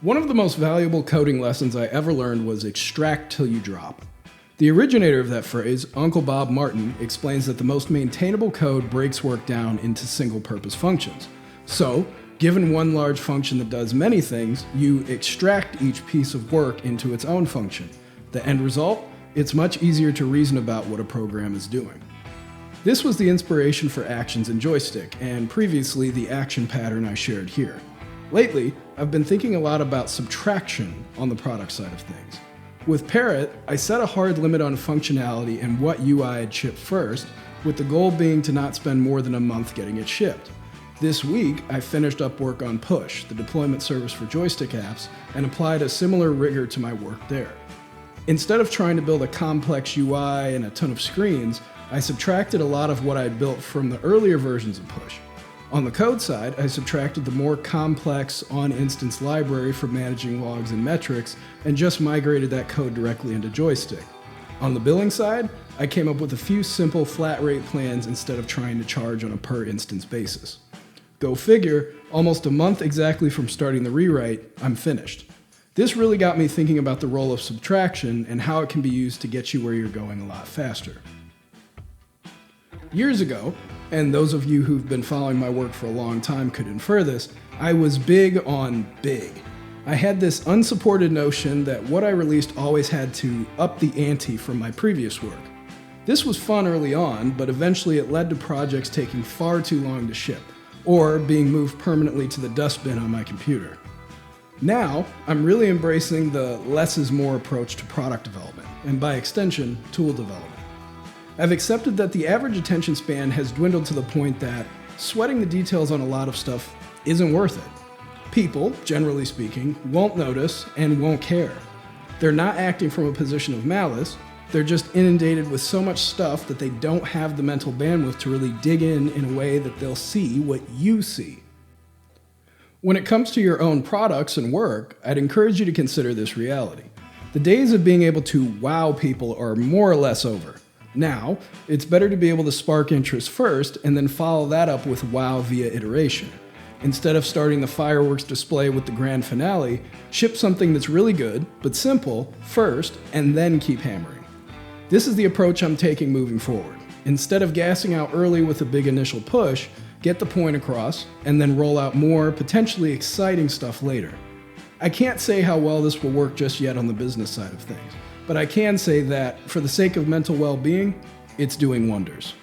One of the most valuable coding lessons I ever learned was extract till you drop. The originator of that phrase, Uncle Bob Martin, explains that the most maintainable code breaks work down into single-purpose functions. So, given one large function that does many things, you extract each piece of work into its own function. The end result? It's much easier to reason about what a program is doing. This was the inspiration for actions in Joystick, and previously the action pattern I shared here. Lately, I've been thinking a lot about subtraction on the product side of things. With Parrot, I set a hard limit on functionality and what UI I'd ship first, with the goal being to not spend more than a month getting it shipped. This week, I finished up work on Push, the deployment service for Joystick apps, and applied a similar rigor to my work there. Instead of trying to build a complex UI and a ton of screens, I subtracted a lot of what I'd built from the earlier versions of Push. On the code side, I subtracted the more complex on-instance library for managing logs and metrics, and just migrated that code directly into Joystick. On the billing side, I came up with a few simple flat rate plans instead of trying to charge on a per instance basis. Go figure, almost a month exactly from starting the rewrite, I'm finished. This really got me thinking about the role of subtraction and how it can be used to get you where you're going a lot faster. Years ago, and those of you who've been following my work for a long time could infer this, I was big on big. I had this unsupported notion that what I released always had to up the ante from my previous work. This was fun early on, but eventually it led to projects taking far too long to ship, or being moved permanently to the dustbin on my computer. Now, I'm really embracing the less is more approach to product development, and by extension, tool development. I've accepted that the average attention span has dwindled to the point that sweating the details on a lot of stuff isn't worth it. People, generally speaking, won't notice and won't care. They're not acting from a position of malice, they're just inundated with so much stuff that they don't have the mental bandwidth to really dig in a way that they'll see what you see. When it comes to your own products and work, I'd encourage you to consider this reality. The days of being able to wow people are more or less over. Now, it's better to be able to spark interest first and then follow that up with wow via iteration. Instead of starting the fireworks display with the grand finale, ship something that's really good, but simple, first, and then keep hammering. This is the approach I'm taking moving forward. Instead of gassing out early with a big initial push, get the point across, and then roll out more, potentially exciting stuff later. I can't say how well this will work just yet on the business side of things, but I can say that, for the sake of mental well-being, it's doing wonders.